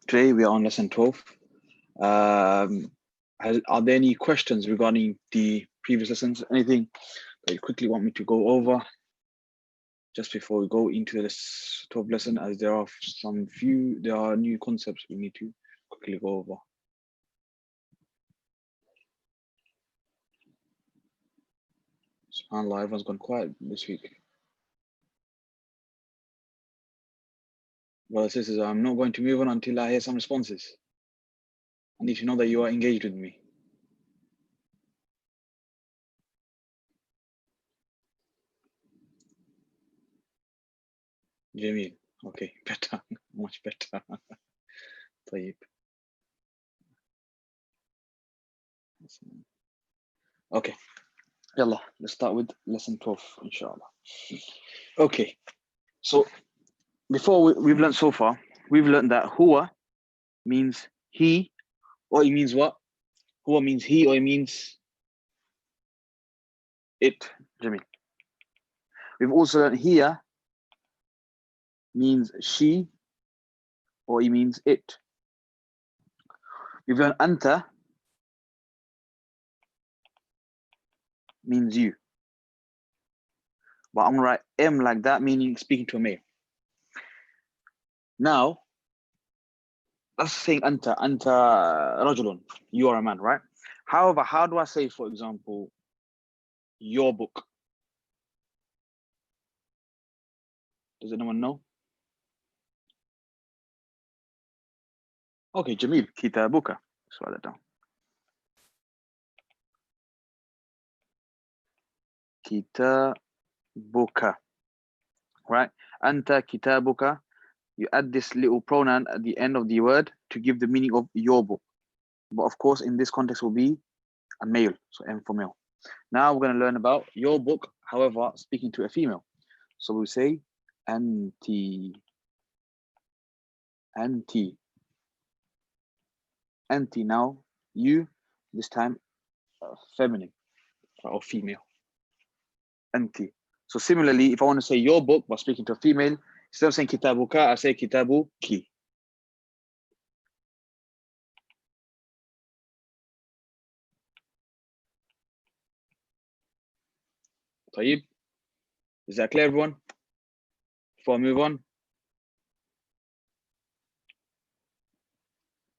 Today we are on lesson 12. Are there any questions regarding the previous lessons? Anything that you quickly want me to go over just before we go into this 12th lesson, as there are new concepts we need to quickly go over. SubhanAllah, everyone's gone quiet this week. Well, sisters, I'm not going to move on until I hear some responses. I need to know that you are engaged with me. Jamil, okay, better, much better. طيب. Okay, yalla, let's start with lesson 12, inshallah. Okay, so before we've learned so far, we've learned that huwa means he, or it means what? Huwa means he, or it means it. Jamil. We've also learned hiya means she, or it means it. We've learned anta means you. But I'm gonna write M like that, meaning speaking to a male. Now, that's saying anta rajulun, you are a man, right? However, how do I say, for example, your book? Does anyone know? Okay, Jamil, kitabuka. Let's write that down. Kitabuka, right? Anta kitabuka. You add this little pronoun at the end of the word to give the meaning of your book. But of course, in this context will be a male, so M for male. Now we're going to learn about your book, however, speaking to a female. So we say anti. Anti. Anti now, you, this time feminine or female. Anti. So similarly, if I want to say your book by speaking to a female, instead of saying kitabuka, I say kitabuki. طيب. Is that clear, everyone? Before I move on.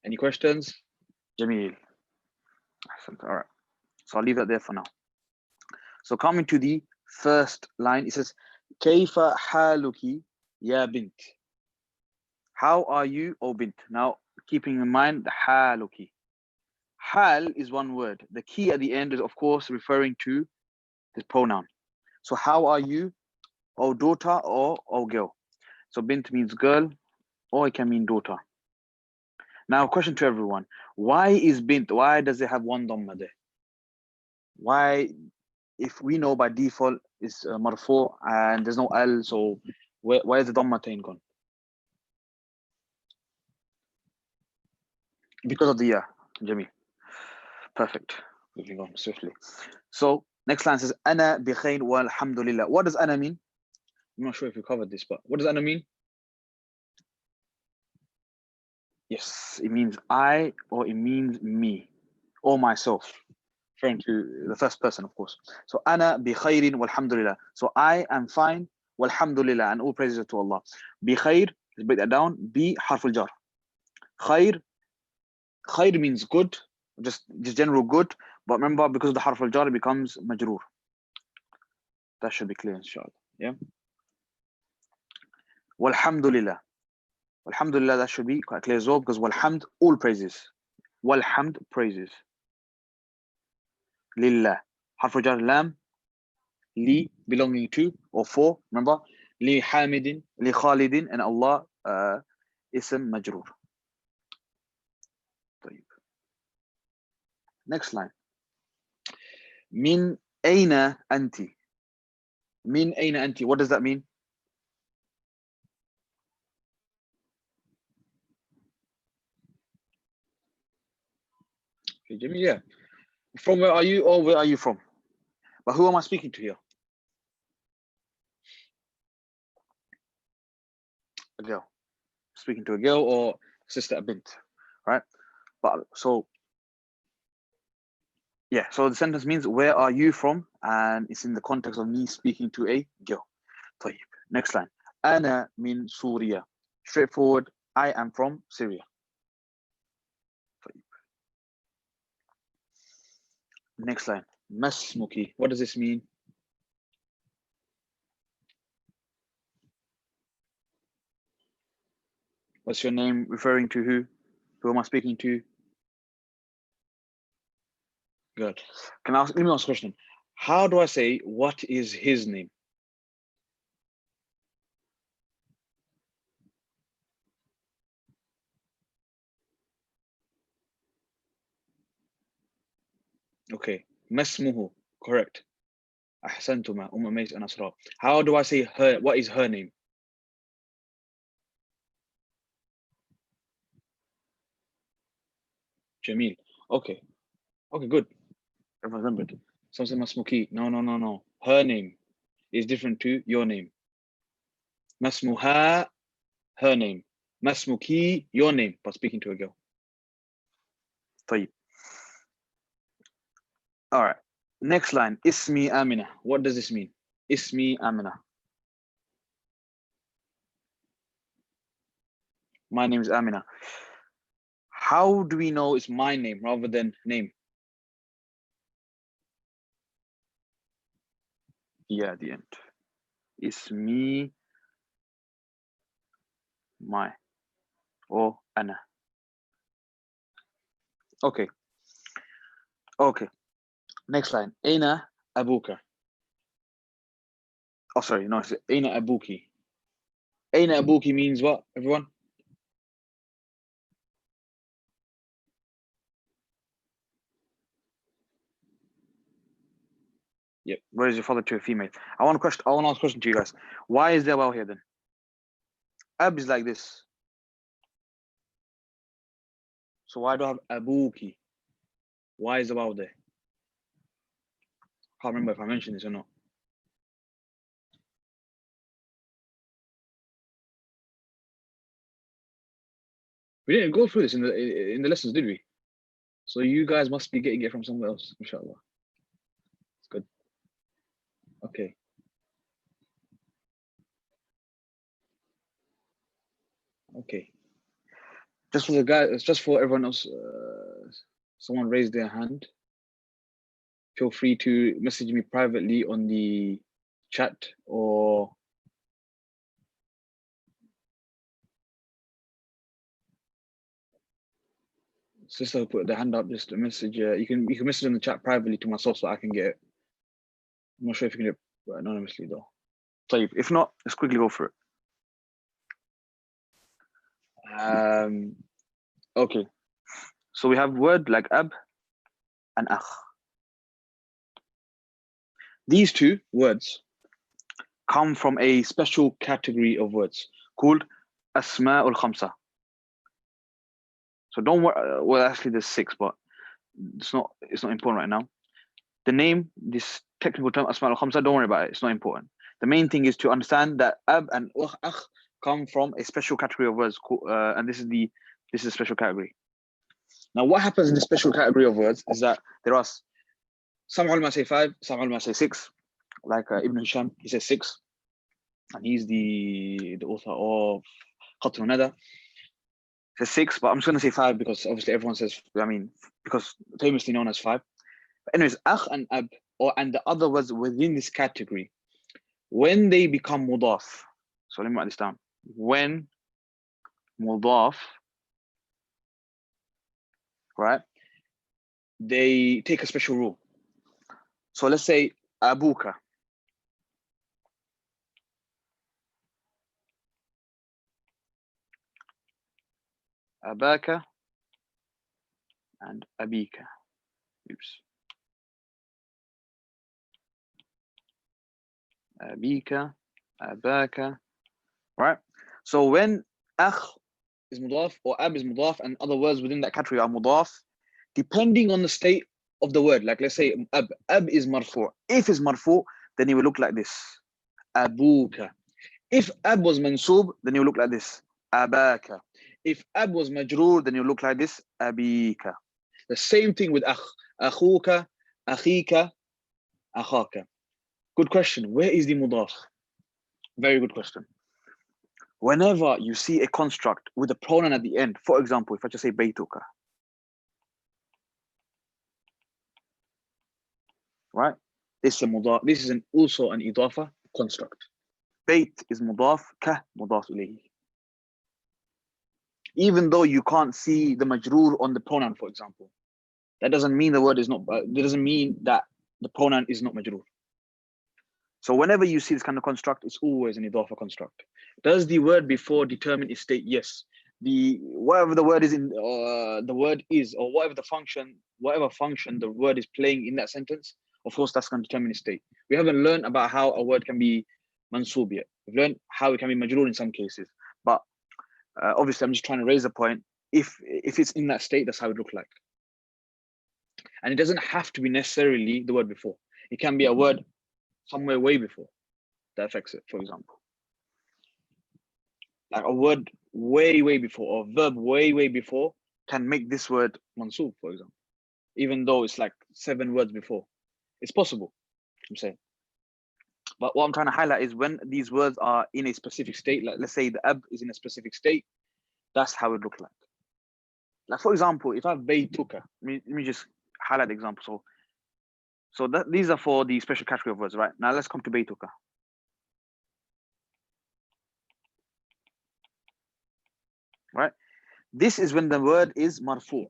Any questions? Jamil. All right. So I'll leave that there for now. So coming to the first line, it says, Kayfa haluki ya bint. How are you, O bint? Now, keeping in mind the haluki. Hal is one word. The key at the end is, of course, referring to the pronoun. So how are you, O daughter or O girl? So bint means girl, or it can mean daughter. Now, question to everyone. Why is bint? Why does it have one dhamma there? Why, if we know by default is marfu and there's no al, so where is the dhammatain gone? Because of the ya, Jamil. Perfect. Moving on swiftly. So next line says ana bi khair walhamdulillah. What does ana mean? I'm not sure if you covered this, but what does ana mean? Yes, it means I, or it means me, or myself, referring to the first person, of course. So ana bi khairin walhamdulillah. So I am fine, walhamdulillah, and all praises to Allah. Bi khair, let's break that down. Bi harful jar. Khair means good, just general good, but remember, because of the harf al-jar, it becomes majroor. That should be clear, inshallah. Yeah. Walhamdulillah. Walhamdulillah, that should be quite clear as well, because walhamd, all praises. Walhamd, praises. Lillah. Harf al-jar, lam. Li, belonging to, or for, remember. Li hamidin, li khalidin, and Allah, ism majroor. Next line. Min aina anti. Min aina anti. What does that mean? Okay, Jimmy, yeah. From where are you, or where are you from? But who am I speaking to here? A girl. Speaking to a girl, or sister, a bint, right? But so yeah, so the sentence means where are you from, and it's in the context of me speaking to a girl. طيب. Next line. أنا من سوريا. Straightforward. I am from Syria. طيب. Next line. ما اسمك. What does this mean? What's your name referring to? Who? Who am I speaking to? Good. Let me ask a question. How do I say what is his name? Okay. ما اسمه. Correct. أحسنتما أميز and Asra. How do I say her? What is her name? Jamil. Okay. Okay, good. I've remembered. Something Masmuki. No. Her name is different to your name. Masmuha, her name. Masmuki, your name, but speaking to a girl. طيب. All right. Next line. Ismi Amina. What does this mean? Ismi Amina. My name is Amina. How do we know it's my name rather than name? Yeah, at the end. Ismi, my, or Ana. Okay. Okay. Next line. Aina Abuka. Oh, sorry. No, it's Aina Abuki. Aina Abuki means what, everyone? Yep. Where is your father to a female? I want to ask a question to you guys. Why is there well here then? Ab is like this. So why do I have Abuki? Why is the wow there? Can't remember if I mentioned this or not. We didn't go through this in the lessons, did we? So you guys must be getting it from somewhere else, inshallah. It's good. Okay. Okay. Just for the guys, just for everyone else, someone raised their hand. Feel free to message me privately on the chat or sister who put the hand up, just a message. You can message in the chat privately to myself so I can get it. I'm not sure if you can get it anonymously though. So if not, let's quickly go for it. Okay. So we have word like ab and akh. These two words come from a special category of words called asma'ul khamsa. So don't worry. Well, actually, there's 6, but it's not important right now. The name, this technical term asma'ul khamsa, don't worry about it. It's not important. The main thing is to understand that ab and akh come from a special category of words, and this is a special category. Now, what happens in the special category of words is that there are some ulama say 5, some ulama say 6. Like Ibn Hisham, he says 6, and he's the author of Qatl al-Nada. He says 6, but I'm just going to say 5 because obviously everyone says, because famously known as 5. But anyways, akh and ab, and the other words within this category, when they become mudaf, so let me write this down. When mudaf, right, they take a special rule. So let's say abuka. Abaka and abika. Oops. Abika, abaka. Right? So when akh is mudaf or ab is mudaf and other words within that category are mudaf, depending on the state of the word, like let's say ab is marfu. If it's marfu, then it will look like this. Abuka. If ab was mansub, then it will look like this. Abaka. If ab was majroor, then you look like this, abika. The same thing with akh, akhuka, akhika, akhaka. Good question. Where is the mudaf? Very good question. Whenever you see a construct with a pronoun at the end, for example, if I just say baytuka, right? This is a mudaf. This is also an idafa construct. Bayt is mudaf, ka mudaf ilayhi. Even though you can't see the majroor on the pronoun, for example, that doesn't mean the word is not. That doesn't mean that the pronoun is not majroor. So whenever you see this kind of construct, it's always an idafa construct. Does the word before determine its state? Yes. The whatever the word is in, the word is, or whatever function the word is playing in that sentence, of course, that's going to determine its state. We haven't learned about how a word can be mansub yet. We've learned how it can be majroor in some cases, but obviously, I'm just trying to raise a point. If it's in that state, that's how it looks like. And it doesn't have to be necessarily the word before. It can be a word somewhere way before that affects it, for example. Like a word way before, or a verb way before can make this word mansub, for example, even though it's like 7 words before. It's possible, I'm saying. But what I'm trying to highlight is when these words are in a specific state, like let's say the ab is in a specific state, that's how it looks like. Like for example, if I have baytuka, let me just highlight the example. So these are for the special category of words, right? Now let's come to baytuka. Right? This is when the word is marfu.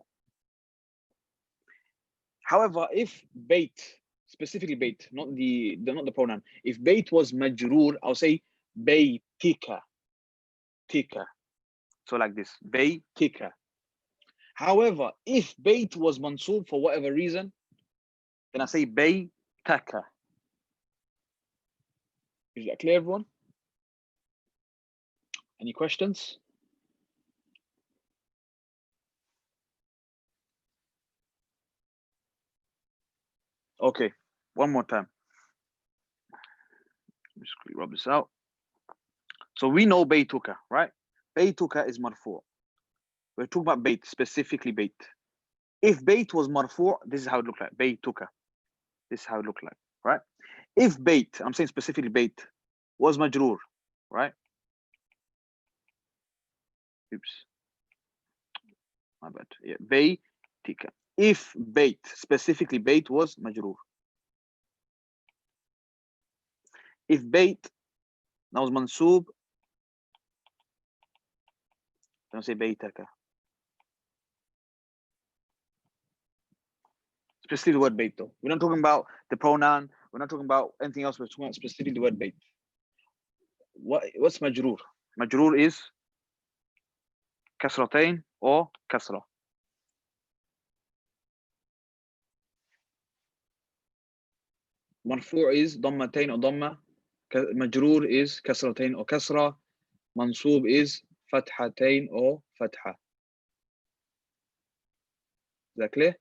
However, if bayt, specifically bayt, not the pronoun, if bayt was majroor, I'll say baytika, tika. So like this, baytika. However, if bayt was mansub for whatever reason, then I say baytaka. Is that clear, everyone? Any questions? Okay, one more time. Just quickly rub this out. So we know baytuka, right? Baytuka is marfu. We're talking about bayt, specifically bayt. If bayt was marfu, this is how it looked like. Baytuka. This is how it looked like, right? If bayt, I'm saying specifically bayt, was majroor, right? Oops. My bad. Yeah, baytika. If bayt, specifically bayt was majroor. If bayt, that was mansoob, don't say baytaka. Specifically the word bayt though. We're not talking about the pronoun. We're not talking about anything else. We're talking about specifically the word bayt. What's majroor? Majroor is kasratain or kasra. Marfu' is dammatain or damma. Majroor is kasratain or kasra. Mansoob is fathatain or fatha. Is that clear?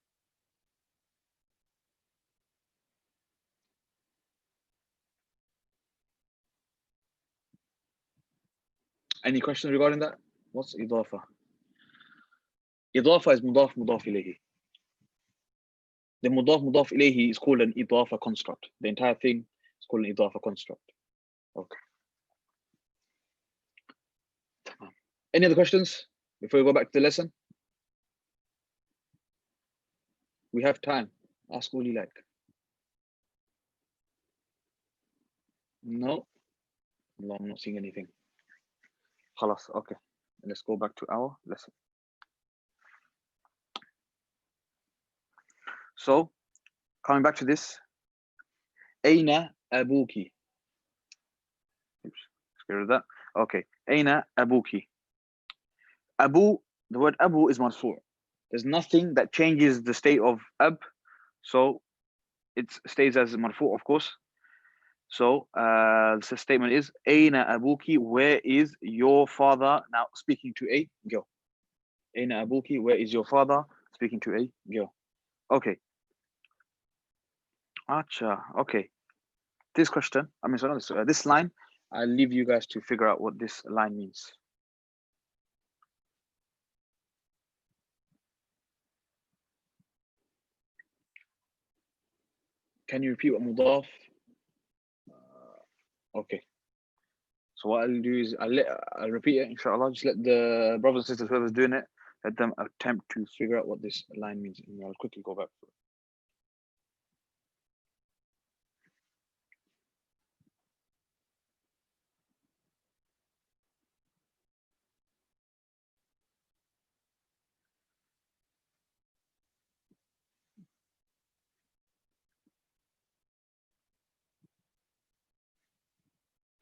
Any questions regarding that? What's idafa? Idafa is mudaf ilayhi. The mudaf ilayhi is called an idafa construct. The entire thing is called an idafa construct. Okay. Any other questions before we go back to the lesson? We have time. Ask all you like. No? No, I'm not seeing anything. Khalas, okay. Let's go back to our lesson. So, coming back to this, Aina abuki. Oops, let's get rid of that. Okay, Aina abuki. Abu, the word Abu is marfu'. There's nothing that changes the state of ab, so it stays as marfu', of course. So the statement is Aina abuki, where is your father? Now speaking to a girl. Aina abuki, where is your father? Speaking to a girl. Okay. Acha, okay. This question, I mean, so this line, I'll leave you guys to figure out what this line means. can you repeat what mudaf? Okay. So what I'll do is I'll repeat it, inshallah. Just let the brothers and sisters, whoever's doing it, let them attempt to figure out what this line means. And I'll quickly go back through it.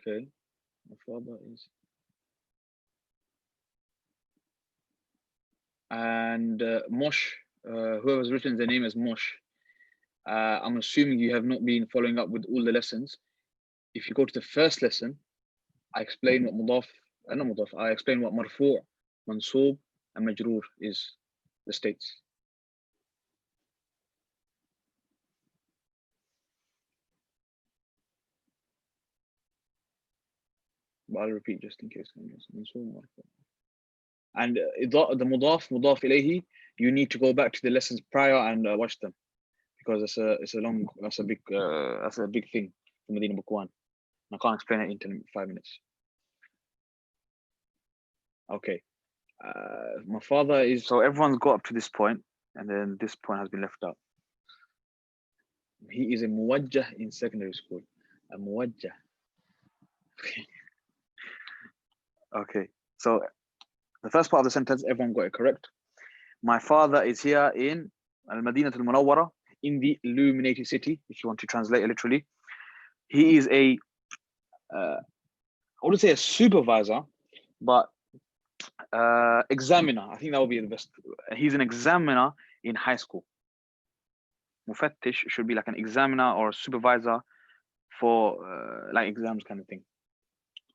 Okay. My father is. And Mosh, whoever's written their name as Mosh, I'm assuming you have not been following up with all the lessons. If you go to the first lesson, I explain what mudaf, not mudaf, I explain what marfu', mansoob, and majroor is, the states. But I'll repeat just in case. Mansoob, marfu'. And the mudaf ilayhi, you need to go back to the lessons prior and watch them, because it's a big thing for Medina Book 1. I can't explain it in 5 minutes. Okay. My father is, so everyone's got up to this point, and then this point has been left out. He is a muwajjah in secondary school. A muwajjah. Okay. So the first part of the sentence, everyone got it correct. My father is here in Al-Madinah al-Munawwara, in the illuminated city, if you want to translate it literally. He is I wouldn't say a supervisor, but examiner. I think that would be the best. He's an examiner in high school. Mufattish should be like an examiner or a supervisor for like exams kind of thing,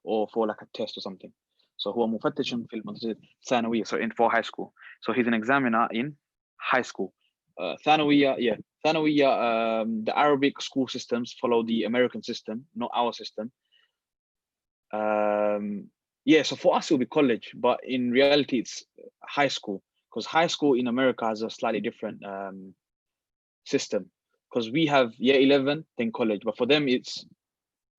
or for like a test or something. So هو مفتش في المدرسة الثانوية, so in for high school. So he's an examiner in high school. ثانوية, yeah, ثانوية. The Arabic school systems follow the American system, not our system. Yeah, so for us it'll be college, but in reality it's high school, because high school in America has a slightly different system, because we have year 11 then college, but for them it's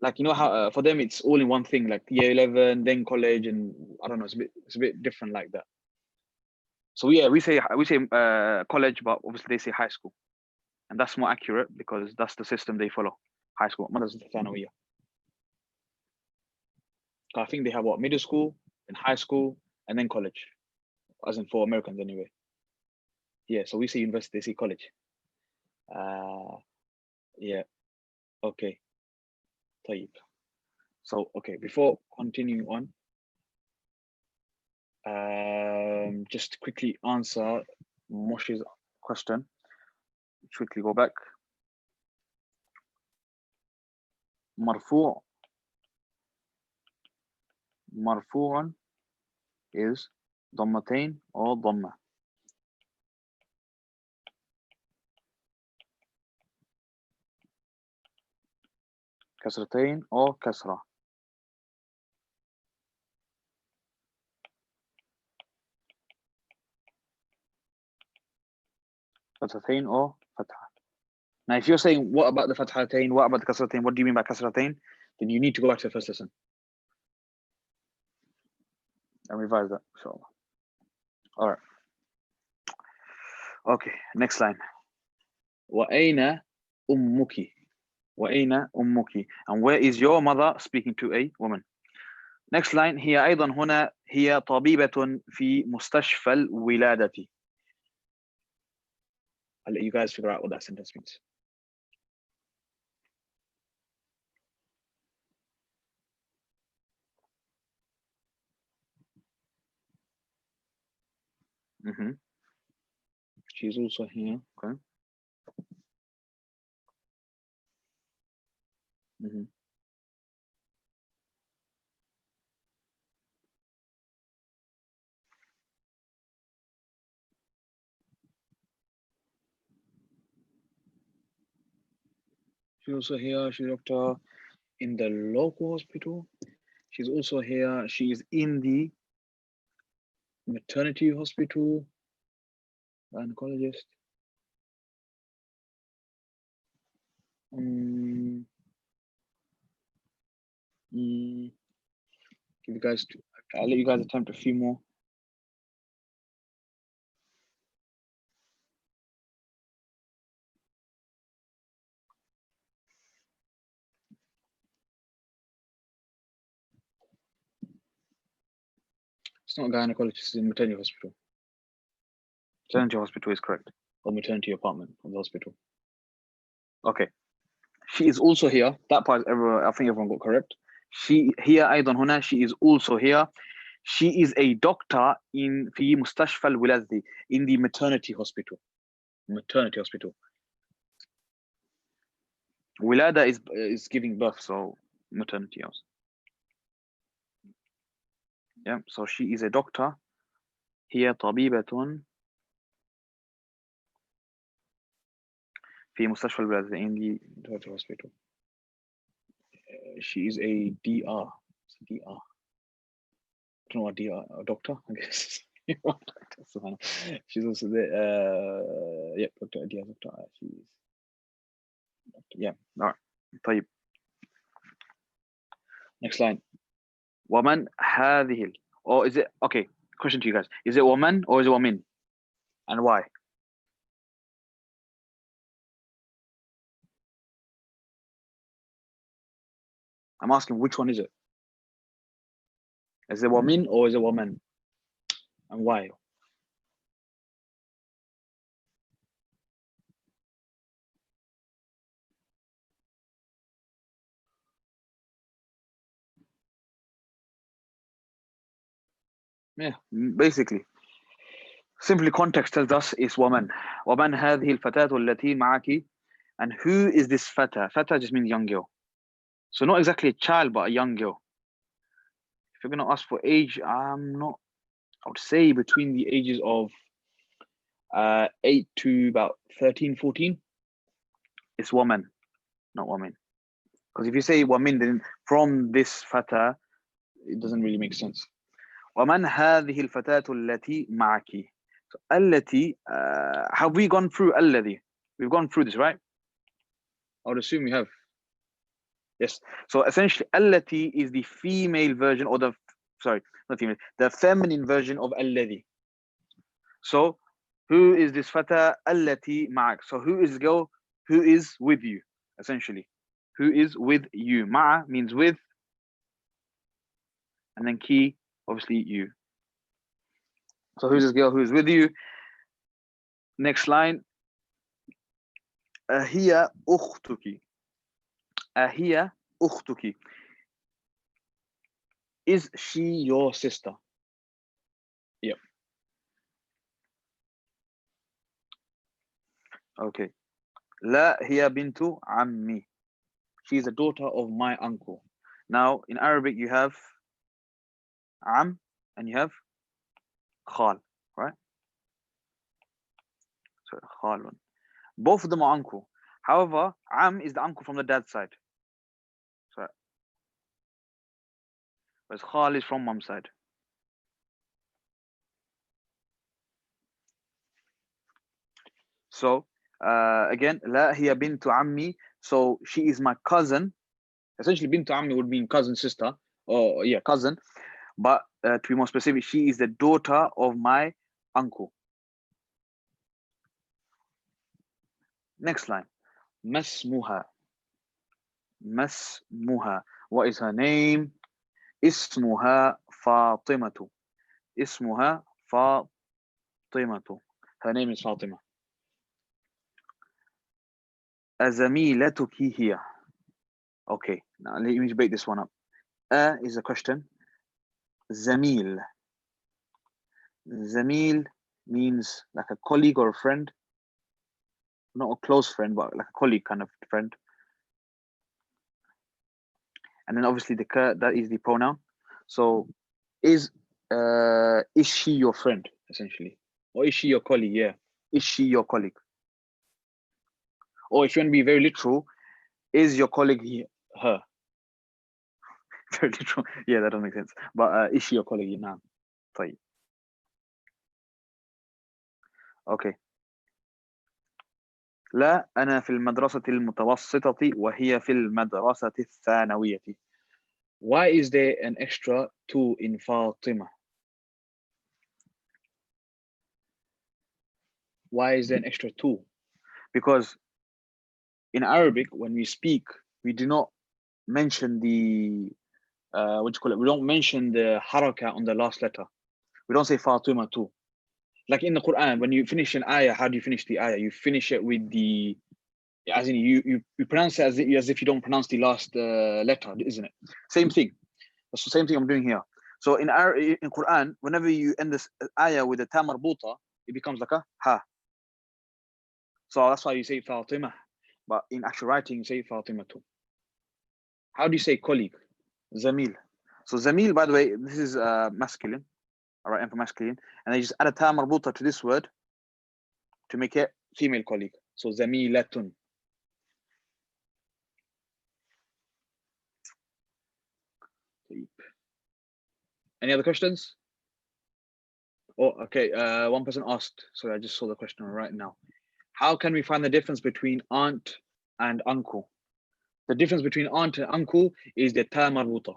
like, you know how for them it's all in one thing, like year 11 then college, and I don't know, it's a bit different like that. So yeah, we say college, but obviously they say high school, and that's more accurate because that's the system they follow. High school, مدرسة الثانوية. I think they have what, middle school and high school and then college, as in for Americans anyway. Yeah, so we say university, they say college. Yeah, okay. طيب. So okay, before continuing on, just quickly answer Moshe's question. Quickly go back. مرفوع is ضمتين or ضمة. كسرتين or كسرة. فتحتين or فتحة. Now, if you're saying, what about the فتحتين, what about the كسرتين, what do you mean by كسرتين? Then you need to go back to the first lesson and revise that, inshallah. All right. Okay, next line. وأين أمك? وأين أمك? And where is your mother, speaking to a woman. Next line. هي أيضا هنا هي طبيبة في مستشفى الولادة. I'll let you guys figure out what that sentence means. She's also here. Okay. She's also here. She's a doctor in the local hospital. She's also here. She is in the maternity hospital. Gynecologist. Mm, mm, give you guys, I'll let you guys attempt a few more. It's not a gynecologist, it's in maternity hospital. Maternity hospital is correct. Or maternity apartment of the hospital. Okay. She is also here. That part, I think everyone got correct. She here أيضا هنا. She is also here. She is a doctor in في مستشفى الولادة, in the maternity hospital. Maternity hospital. Wilada is giving birth, so maternity house. Yeah, so she is a doctor. هي طبيبة في مستشفى الولادة, in the maternity hospital. She is a DR. DR. I don't know what DR, a doctor, I guess. She's also the yeah, doctor, DR, doctor. She's yeah. All right. طيب. Next line. ومن هذه or is it okay? Question to you guys: is it woman or is it woman, and why? I'm asking which one is it? Is it woman or is it woman, and why? Yeah, basically. Simply context tells us it's woman. ومن هذه الفتاة التي معك, and who is this fata? Fata just means young girl. So not exactly a child, but a young girl. If you're gonna ask for age, I would say between the ages of 8 to about 13, 14. It's woman, not woman. Because if you say woman, then from this fata, it doesn't really make sense. ومن هذه الفتاة التي معك. So, التي, have we gone through الذي? We've gone through this, right? I would assume we have. Yes. So essentially, التي is the female version, or the, sorry, not female, the feminine version of الذي. So who is this fata? التي معك. So who is the girl who is with you, essentially? Who is with you? مع means with, and then ki, obviously you. So who's this girl who is with you? Next line. هي أختك. هي أختك. Is she your sister? Yep. Okay. لا هي بنت عمي. She is a daughter of my uncle. Now in Arabic you have am and you have khal, right? So khalun. Both of them are uncle. However, am is the uncle from the dad's side. So whereas khal is from mom's side. So again, لا هي بنت عمي. So she is my cousin. Essentially, bint ammi would mean cousin, sister, or yeah, cousin. But to be more specific, she is the daughter of my uncle. Next line. Masmuha. Masmuha. What is her name? Ismuha Fatimatu. Ismuha Fatimatu. Her name is Fatima. Azamilatuki here. Okay, now let me break this one up. Is a question. Zamil. Zamil means like a colleague or a friend. Not a close friend, but like a colleague kind of friend. And then obviously the ka, that is the pronoun. So is she your friend, essentially? Or is she your colleague? Yeah. Is she your colleague? Or if you want to be very literal, is your colleague her? Very literal. Yeah, that doesn't make sense. But is she your colleague now? Okay. لا أنا في المدرسة المتوسطة وهي في المدرسة الثانوية. Why is there an extra two in Fatima? Why is there an extra two? Because in Arabic, when we speak, we do not mention the what do you call it? We don't mention the haraka on the last letter. We don't say Fatima too. Like in the Quran, when you finish an ayah, how do you finish the ayah? You finish it with the, as in you pronounce it as if you don't pronounce the last letter, isn't it? Same thing. That's the same thing I'm doing here. So in Quran, whenever you end this ayah with a ta marbuta, it becomes like a ha. So that's why you say Fatima. But in actual writing, you say Fatima too. How do you say colleague? Zamil. So Zamil, by the way, this is masculine. All right, and for masculine. And they just add a ta marbuta to this word to make it female colleague. So Zamilatun. Any other questions? Oh, okay. One person asked. Sorry, I just saw the question right now. How can we find the difference between aunt and uncle? The difference between aunt and uncle is the ta marbuta.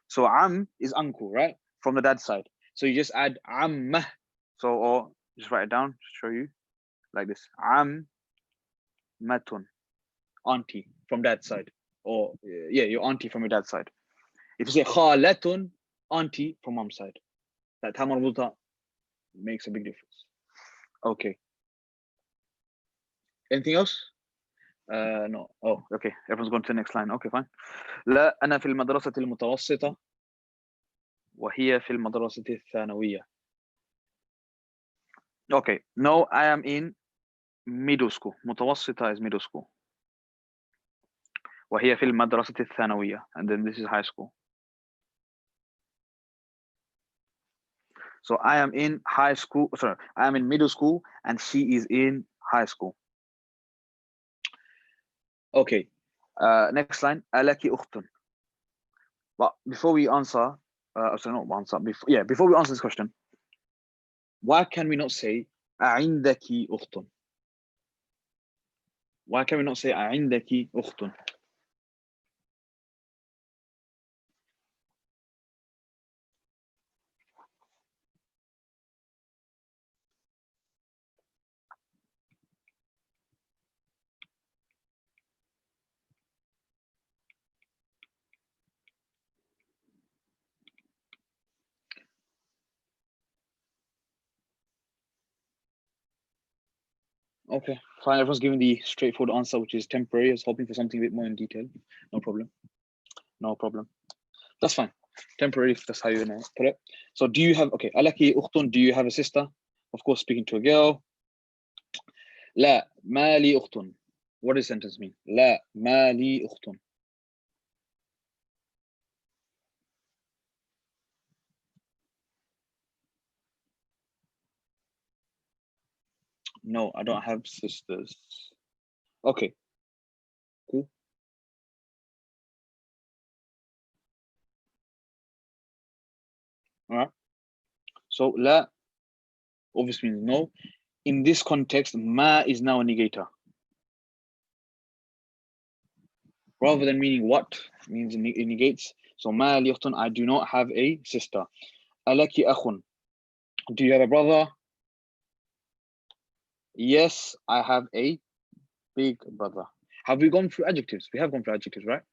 So am is uncle, right? From the dad's side. So you just add ammah. So, or just write it down to show you like this. Ammatun, auntie from dad's side. Or yeah, your auntie from your dad's side. If you say khalatun, auntie from mom's side. That ta marbuta makes a big difference. Okay. Anything else? No. Oh, okay. Everyone's going to the next line. Okay, fine. لا أنا في المدرسة المتوسطة وهي في المدرسة الثانوية. Okay. No, I am in middle school. متوسطة is middle school. وهي في المدرسة الثانوية. And then this is high school. So I am in high school. Sorry, I am in middle school and she is in high school. Okay. Next line. ألك أخت. But before we answer, sorry, not answer. Before we answer this question, why can we not say أعندك أخت? Why can we not say أعندك أخت? Okay, fine. Everyone's giving the straightforward answer, which is temporary. I was hoping for something a bit more in detail. No problem. No problem. That's fine. Temporary, if that's how you put it. So do you have, okay, Alaki Ukhtun, do you have a sister? Of course, speaking to a girl. La mali ukhtun. What does sentence mean? La mali ukhtun. No, I don't have sisters. Okay, cool. All right. So la obviously means no. In this context, ma is now a negator. Rather than meaning what, means it negates. So ma li ukhtun, I do not have a sister. Alaki akhun. Do you have a brother? Yes, I have a big brother. Have we gone through adjectives? We have gone through adjectives, right?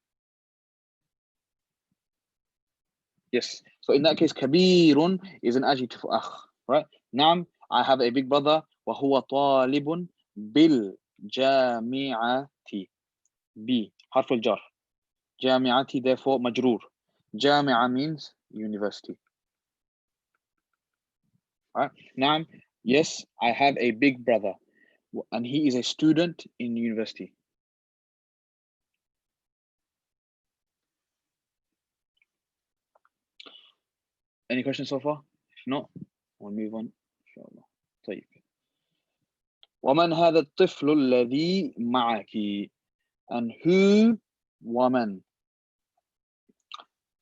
Yes. So in that case, kabirun is an adjective for akh, right? Naam, I have a big brother. وهو طالب بالجامعة. B, حرف الجر. جامعتي, therefore مجرور. جامعة means university. Right? Naam, yes, I have a big brother, and he is a student in university. Any questions so far? If not, we'll move on. Inshallah. طيب. ومن هذا الطفل الذي معك? And who, woman.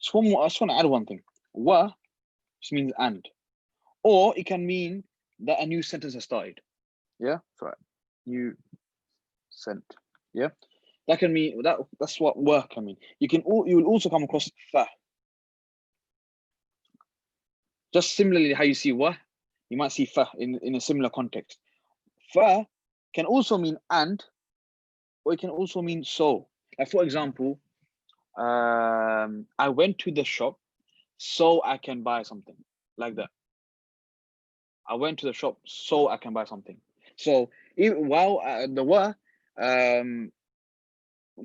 I just want to add one thing. Wa just means and. Or it can mean that a new sentence has started. Yeah? Sorry. sent. Yeah, that can mean that's what work can mean. You will also come across fa. Just similarly how you see wa, you might see fa in a similar context. Fa can also mean and, or it can also mean so. Like for example, I went to the shop so I can buy something, like that. I went to the shop so I can buy something. So while the wa,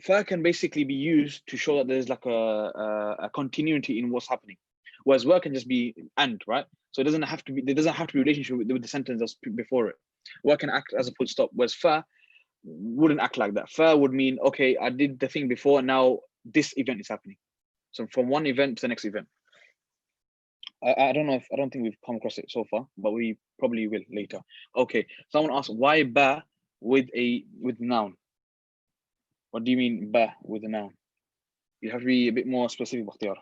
fa can basically be used to show that there's like a continuity in what's happening, whereas wa can just be and, right? So it doesn't have to be, there doesn't have to be a relationship with the sentence that's before it. Wa can act as a full stop, whereas fa wouldn't act like that. Fa would mean, okay, I did the thing before, now this event is happening. So from one event to the next event. I don't think we've come across it so far, but we probably will later. Okay, someone asked, why ba with noun? What do you mean ba with a noun? You have to be a bit more specific, Bakhtiyar.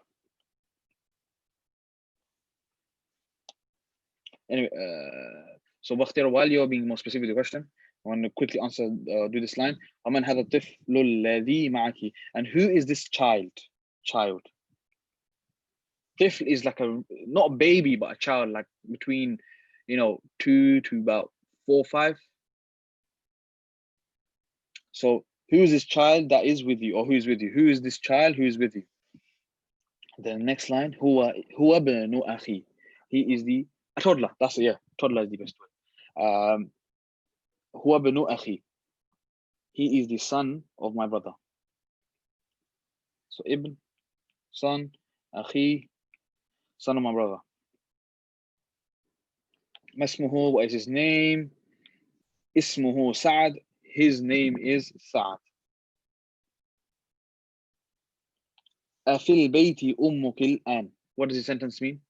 Anyway, so Bakhtiyar, while you're being more specific with the question, I want to quickly answer, do this line. وَمَنْ هَذَا الطِّفْلُ الَّذِي مَعَكِ? And who is this child? Child. Tifl is like not a baby, but a child, like between, 2 to about 4 or 5. So who is this child that is with you, or who is with you? Who is this child who is with you? The next line, huwa banu akhi. He is the toddler. That's it, yeah. Toddler is the best word. Huwa banu akhi. He is the son of my brother. So ibn, son, akhi, son of my brother. Masmuhu, what is his name? Ismuhu Sa'ad. His name is Sa'ad. Afil bayti ummuk al-an. What does the sentence mean?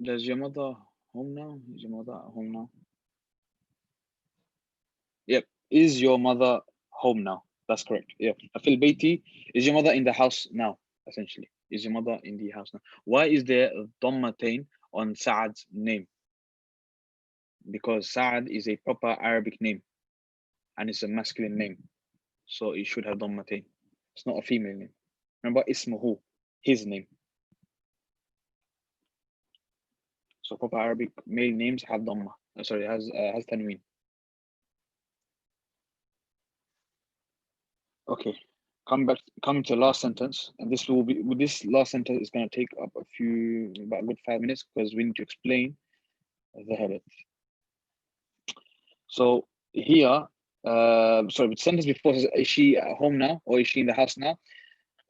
Does your mother home now? Is your mother at home now? Yep. Is your mother home now? That's correct. Yeah. Afil bayti. Is your mother in the house now? Essentially. Is your mother in the house now? Why is there a dhammatain on Sa'ad's name? Because Sa'ad is a proper Arabic name and it's a masculine name. So it should have dhammatain. It's not a female name. Remember, ismuhu, his name. So proper Arabic male names have dhamma. Sorry, has tanween. Okay, coming to the last sentence, and this last sentence is going to take up about a good 5 minutes because we need to explain the habit. So here, sorry, the sentence before says, is she at home now, or is she in the house now?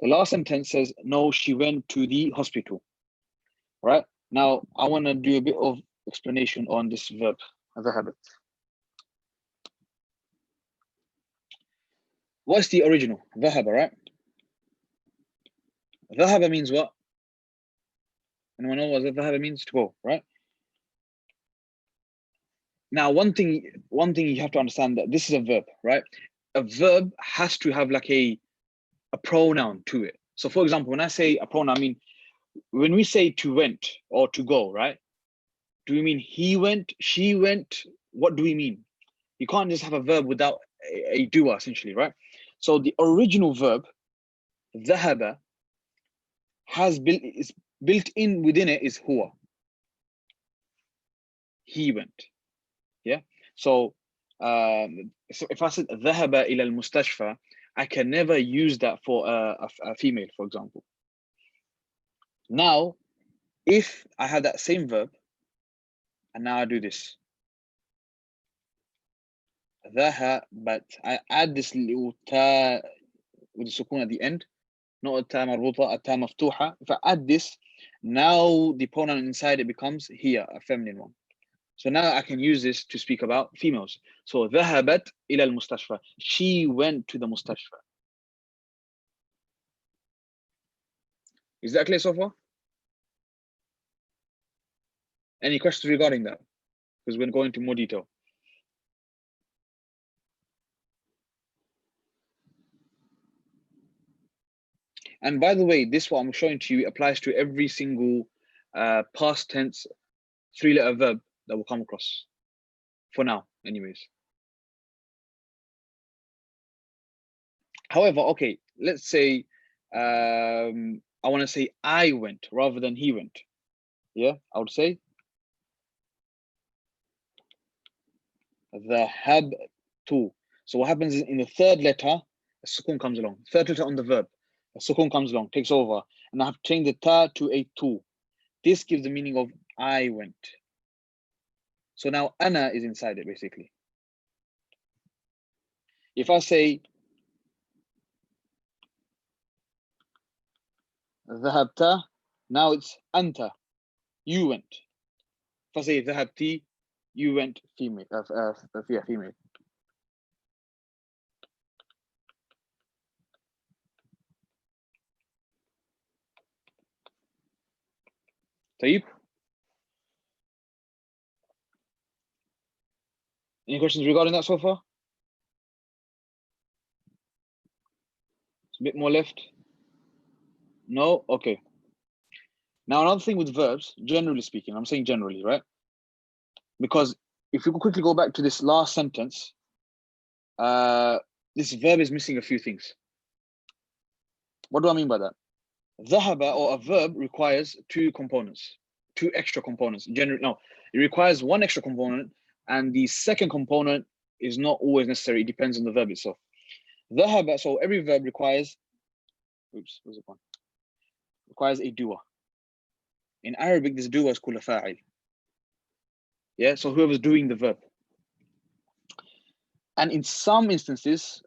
The last sentence says, no, she went to the hospital. Right? Now, I want to do a bit of explanation on this verb, the habit. What's the original? Dhahaba, right? Dhahaba means what? Anyone know what dhahaba means? To go, right? Now, one thing you have to understand, that this is a verb, right? A verb has to have like a pronoun to it. So for example, when I say a pronoun, I mean, when we say to went or to go, right? Do we mean he went, she went? What do we mean? You can't just have a verb without a doer, essentially, right? So the original verb, dhahaba, is built in within it is huwa. He went. Yeah. So if I said dhahaba ila al-mustashfa, I can never use that for a female, for example. Now, if I have that same verb, and now I do this, dhahabat, I add this little ta with the sukun at the end, not a ta marbuta, a ta maftuha. If I add this, now the pronoun inside it becomes hiya, a feminine one. So now I can use this to speak about females. So dhahabat ila al-mustashfa. She went to the mustashfa. Is that clear so far? Any questions regarding that? Because we're going into more detail. And by the way, this what I'm showing to you applies to every single past tense 3-letter verb that will come across. For now, anyways. However, okay, let's say I want to say I went rather than he went. Yeah, I would say dhahabtu. So what happens is in the third letter, a sukun comes along. Third letter on the verb, a sukun comes along, takes over, and I have to change the ta to a tu. This gives the meaning of I went. So now ana is inside it basically. If I say dhahabta, now it's anta, you went. If I say dhahabti, you went, female. Yeah, female. طيب. Any questions regarding that so far? It's a bit more left. No? Okay. Now, another thing with verbs, generally speaking, I'm saying generally, right? Because if you quickly go back to this last sentence, this verb is missing a few things. What do I mean by that? Dhahaba, or a verb, requires two components, two extra components. Generally, no, it requires one extra component, and the second component is not always necessary. It depends on the verb itself. Dhahaba, so every verb requires, oops, where's the one? Requires a doer. In Arabic, this doer is called a fa'il. Yeah, so whoever's doing the verb. And in some instances,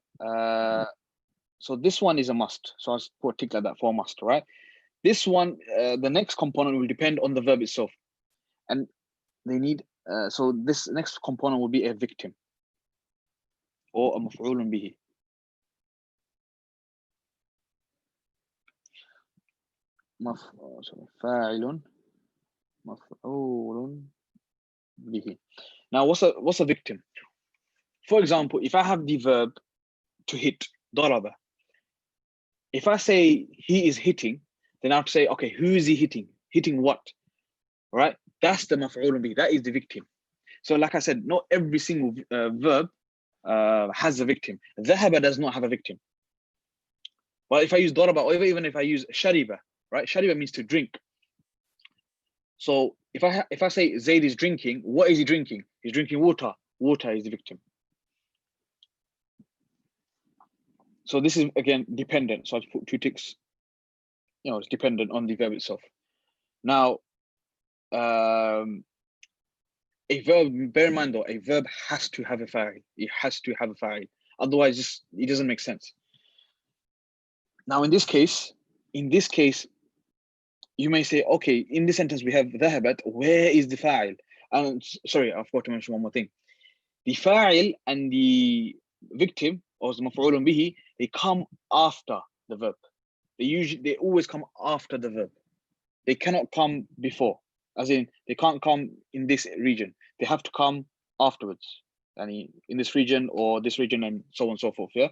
so this one is a must. So I'll put a tick like that for a must, right? This one, the next component will depend on the verb itself. And they need, so this next component will be a victim or a maf'ulun bihi. Fa'ilun maf'ulun bihi. Now, what's a victim? For example, if I have the verb to hit, daraba. If I say he is hitting, then I have to say, okay, who is he hitting? Hitting what? Right? That's the maf'ulun bihi. That is the victim. So like I said, not every single verb has a victim. Dhahaba does not have a victim. Well, if I use daraba, or even if I use shariba, right? Shariba means to drink. So if I say Zayd is drinking, what is he drinking? He's drinking water. Water is the victim. So this is again dependent. So I put two ticks. You know, it's dependent on the verb itself. Now, a verb, bear in mind though, a verb has to have a fa'il. It has to have a fa'il. Otherwise, it doesn't make sense. Now, in this case, you may say, okay, in this sentence we have dhahabat. Where is the fa'il? Sorry, I forgot to mention one more thing. The fa'il and the victim, or the maf'ulun bihi, they come after the verb. They always come after the verb. They cannot come before. As in, they can't come in this region. They have to come afterwards. And in this region or this region and so on and so forth, yeah?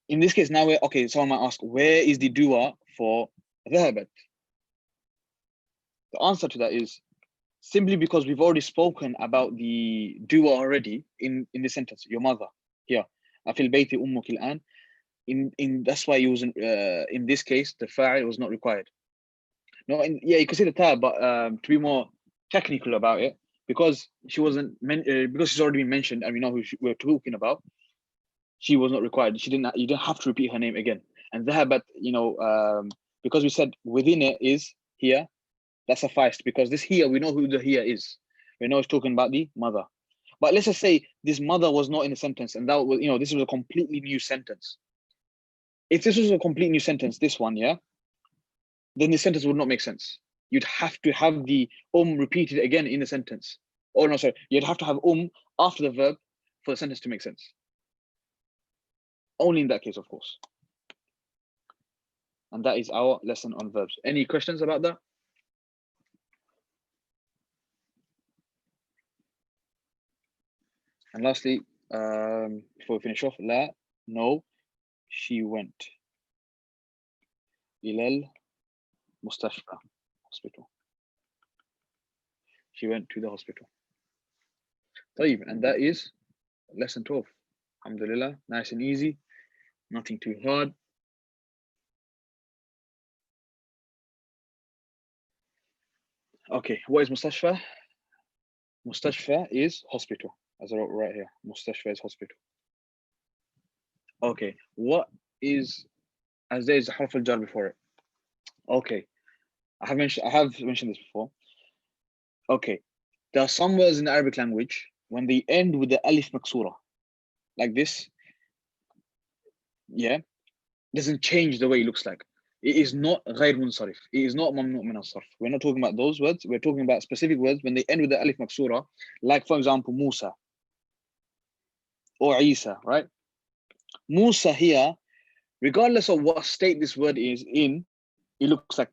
In this case, now okay, someone might ask, where is the dua for dhahabat? The answer to that is simply because we've already spoken about the dua already in this sentence, your mother, here. Afil bayti ummuk al-an. In that's why it was in this case the fa'il was not required. No, yeah, you could say the tab, but to be more technical about it, because she wasn't because she's already been mentioned and we know who we're talking about, she was not required. You didn't have to repeat her name again. And dhahabat, you know, because we said within it is here, that sufficed, because this here, we know who the here is. We know it's talking about the mother. But let's just say this mother was not in the sentence, and that was, you know, this was a completely new sentence. If this was a complete new sentence, this one, yeah, then the sentence would not make sense. You'd have to have the repeated again in the sentence. Oh no, sorry, you'd have to have after the verb for the sentence to make sense. Only in that case, of course. And that is our lesson on verbs. Any questions about that? And lastly, before we finish off, لا, no, she went. إلى المستشفى, hospital. She went to the hospital. طيب, and that is lesson 12. Alhamdulillah, nice and easy, nothing too hard. Okay, what is mustashfa? Mustashfa is hospital, as I wrote right here. Mustashfa is hospital. Okay, what is, as there is a harf al-jar before it. Okay, I have mentioned this before. Okay, there are some words in the Arabic language when they end with the alif maksura, like this. Yeah, doesn't change the way it looks like. It is not غير منصرف. It is not ممنوع من الصرف. We're not talking about those words. We're talking about specific words when they end with the alif maksura, like for example Musa or Isa, right? Musa here, regardless of what state this word is in, it looks like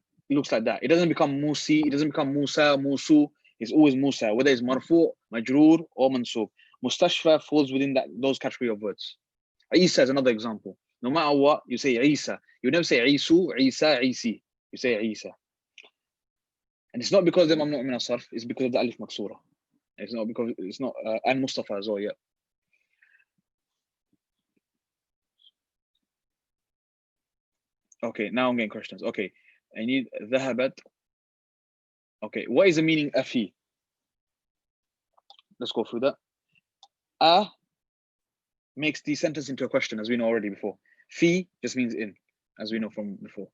that. It doesn't become Musi, it doesn't become Musa, Musu. It's always Musa, whether it's marfu, majroor, or mansub. Mustashfa falls within those category of words. Isa is another example. No matter what, you say Isa. You never say Isu, Isa, Isi. You say Isa. And it's not because they're mamnu' min as-sarf, it's because of the alif maksura. It's not because it's not and Mustafa as well, yeah. Okay, now I'm getting questions. Okay, I need ذهبت. Okay, what is the meaning afi? Let's go through that. A makes the sentence into a question, as we know already before. Fi just means in, as we know from before.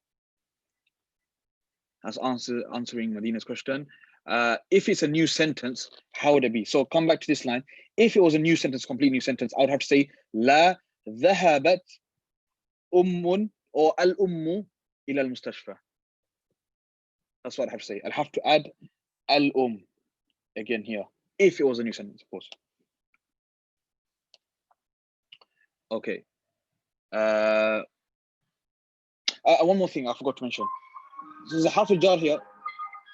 That's answering Madinah's question. If it's a new sentence, how would it be? So come back to this line. If it was a new sentence, complete new sentence, I would have to say La ذهبت أم or al-ummu ila al-mustashfa. That's what I have to say. I'll have to add again here, if it was a new sentence, of course. Okay. One more thing I forgot to mention. There's a harf al-jar here.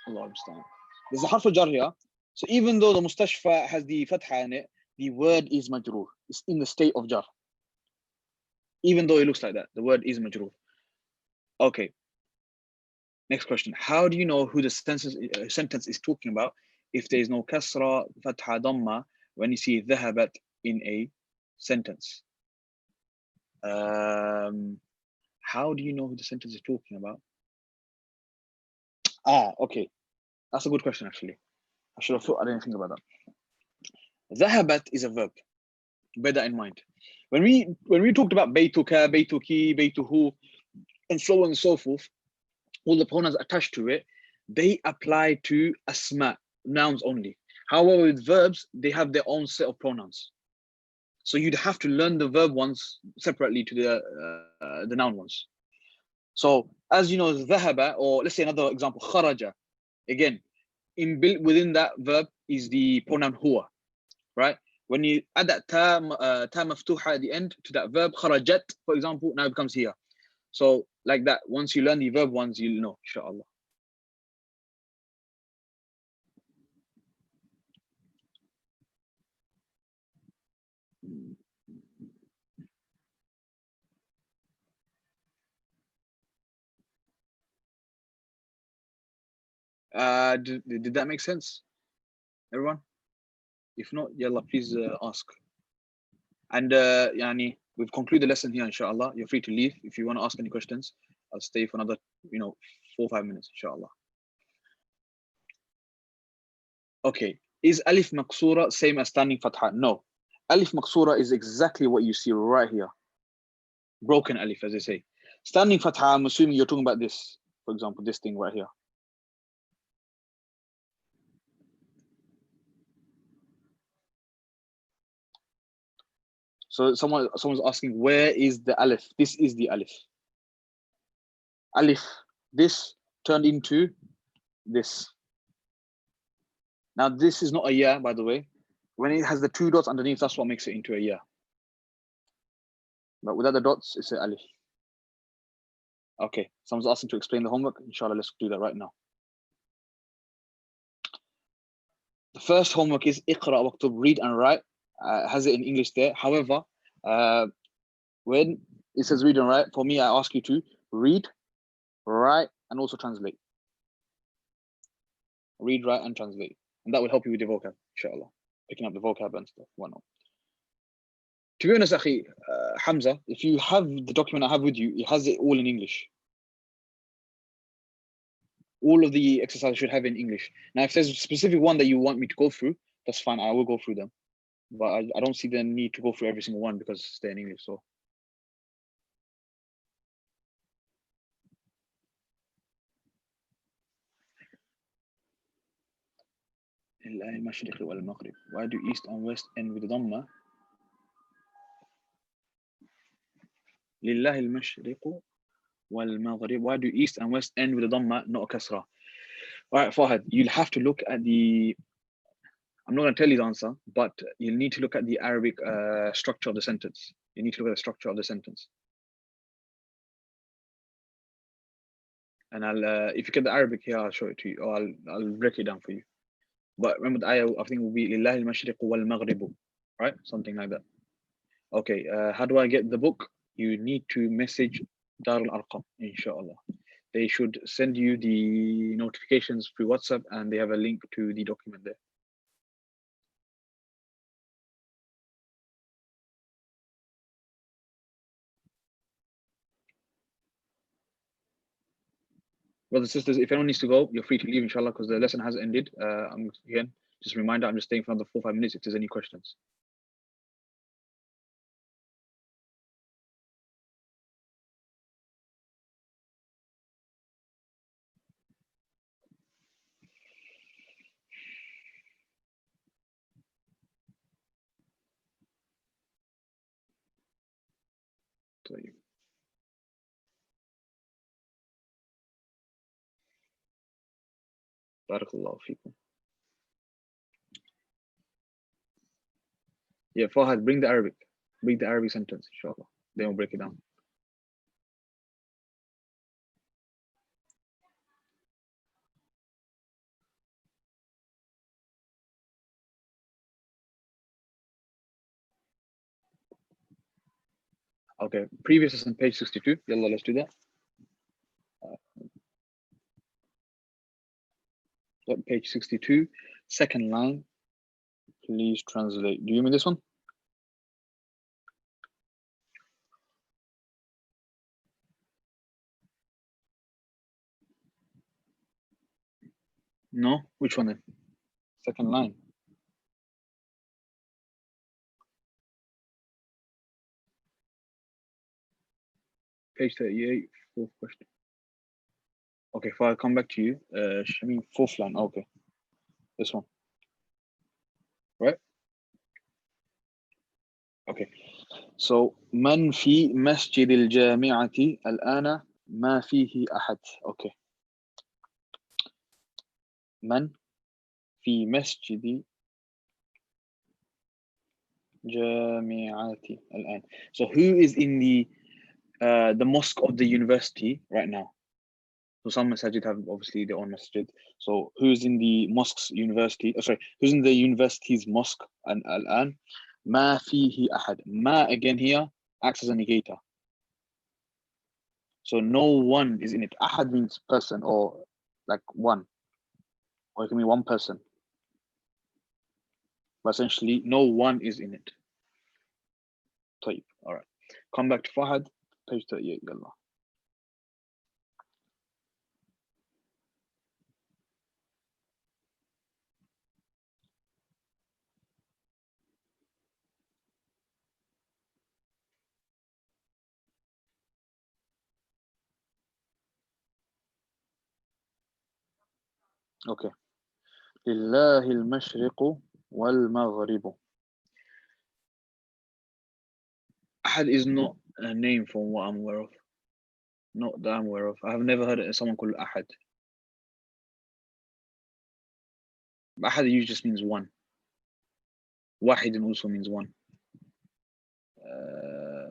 Allah understand. There's a harf al-jar here. So even though the mustashfa has the fatha in it, the word is majroor. It's in the state of jar. Even though it looks like that, the word is majroor. Okay. Next question. How do you know who the sentence is talking about if there is no kasra, fatha, dhamma when you see dhahabat in a sentence? How do you know who the sentence is talking about? Okay. That's a good question, actually. I should have thought, I didn't think about that. Dhahabat is a verb. Bear that in mind. When we talked about baytuka, baytuki, baytuhu, and so on and so forth, all the pronouns attached to it, they apply to asma, nouns only. However, with verbs, they have their own set of pronouns. So you'd have to learn the verb ones separately to the noun ones. So as you know, dhahaba, or let's say another example, kharaja. Again, inbuilt within that verb is the pronoun huwa, right? When you add that ta maftuha at the end to that verb, kharajat, for example, now it becomes here. So like that, once you learn the verb ones, you'll know, inshallah. Did that make sense, everyone? If not, yalla, please ask. And yani, we've concluded the lesson here, inshallah. You're free to leave. If you want to ask any questions, I'll stay for another, 4 or 5 minutes, inshallah. Okay, is alif maksura same as standing fatha? No. Alif maksura is exactly what you see right here. Broken alif, as they say. Standing fatha, I'm assuming you're talking about this, for example, this thing right here. So someone's asking, where is the alif? This is the alif. Alif, this turned into this. Now, this is not a ya, by the way. When it has the 2 dots underneath, that's what makes it into a ya. But without the dots, it's an alif. Okay, someone's asking to explain the homework. Inshallah, let's do that right now. The first homework is iqra waktub, read and write has it in English there. However, when it says read and write, for me, I ask you to read, write, and also translate. Read, write, and translate. And that will help you with the vocab, inshallah. Picking up the vocab and stuff. Why not? To be honest, Akhi, Hamza, if you have the document I have with you, it has it all in English. All of the exercises should have it in English. Now, if there's a specific one that you want me to go through, that's fine. I will go through them. But I don't see the need to go through every single one because they're in English. So. Why do East and West end with the Dhamma? لله المشرق والمغرب. Why do East and West end with a Dhamma, not a Kasra? All right, Fahad, you'll have to look at the, I'm not going to tell you the answer, but you'll need to look at the Arabic structure of the sentence. You need to look at the structure of the sentence. And I'll, if you get the Arabic here, I'll show it to you, or I'll break it down for you. But remember, the ayah, I think, will be لله المشرق والمغرب, right? Something like that. Okay, how do I get the book? You need to message Dar Al-Arqam, inshallah. They should send you the notifications through WhatsApp, and they have a link to the document there. Brothers and sisters, if anyone needs to go, you're free to leave, inshallah, because the lesson has ended. Again, just a reminder, I'm just staying for another 4 or 5 minutes if there's any questions. طيب. Barakallahu feekum. Yeah, Fahad, bring the Arabic. Bring the Arabic sentence, inshallah. Then we'll break it down. Okay, previous is on page 62. Yalla, let's do that. Page 62, second line. Please translate. Do you mean this one? No? Which one then? Second line. Page 38, fourth question. Okay, if I come back to you, Shamim, fourth line. Okay, this one. Right? Okay. So, من في مسجد الجامعة الآن ما فيه أحد. Okay. من في مسجد جامعة الآن. So, who is in the mosque of the university right now? So some masajid have obviously their own masjid. So who's in the mosque's university? Oh, sorry, who's in the university's mosque? And al-an, ma fihi ahad. Ma again here acts as a negator. So no one is in it. Ahad means person or like one, or it can be one person. But essentially, no one is in it. طيب. All right. Come back to Fahad, page 38. Yalla. Okay. لله المشرق والمغرب. Ahad is not a name from what I'm aware of. Not that I'm aware of. I have never heard of someone called Ahad. Ahad usually just means one. Wahid also means one.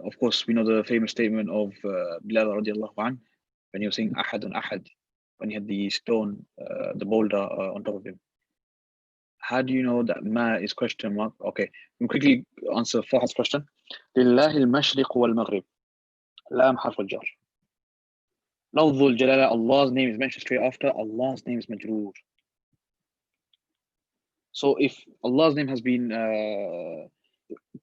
Of course, we know the famous statement of Bilal radiallahu anh, when he was saying Ahad and Ahad, when he had the stone, the boulder on top of him. How do you know that ma is question mark? Okay, we'll quickly answer Fahad's question. لله المشرق والمغرب. لام حرف الجر. لفظ الجلالة, Allah's name is mentioned straight after. Allah's name is majroor. So if Allah's name has been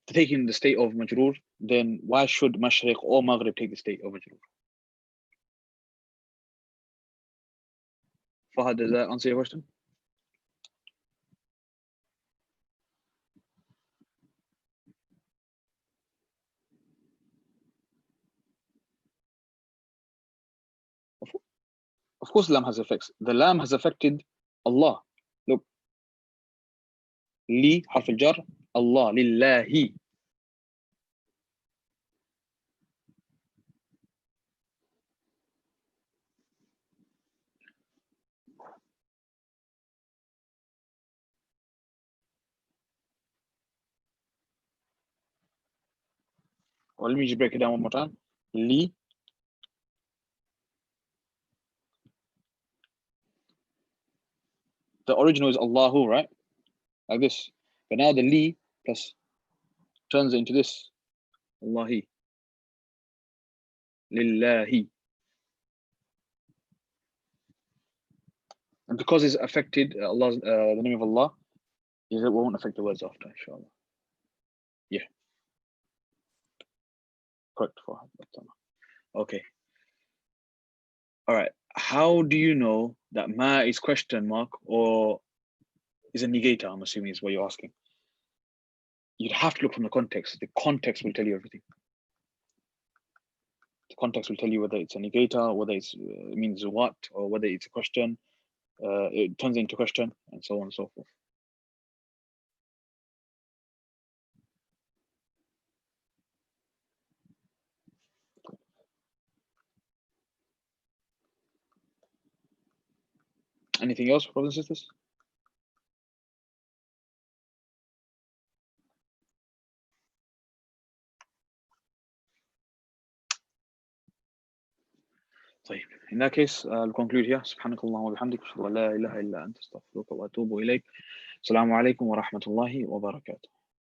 taking the state of majroor, then why should mashriq or maghrib take the state of majroor? Fahad, does that answer your question? Of course, lam has effects. The lam has affected Allah. Look, li harf al-jar, Allah, lillahi. Well, let me just break it down one more time. Li, the original is Allahu, right? Like this. But now the li plus turns it into this. Allahi. Lillahi. And because it's affected Allah's the name of Allah, it won't affect the words after, inshallah. Yeah. Correct. Okay. All right. How do you know that ma is question mark or is a negator? I'm assuming is what you're asking. You'd have to look from the context. The context will tell you everything. The context will tell you whether it's a negator, whether it means what, or whether it's a question. It turns into question, and so on and so forth. Anything else, brothers and sisters? طيب. In that case, I'll conclude here. سبحانك اللهم وبحمدك أشهد أن لا إله إلا أنت أستغفرك وأتوب إليك. السلام عليكم ورحمة الله وبركاته.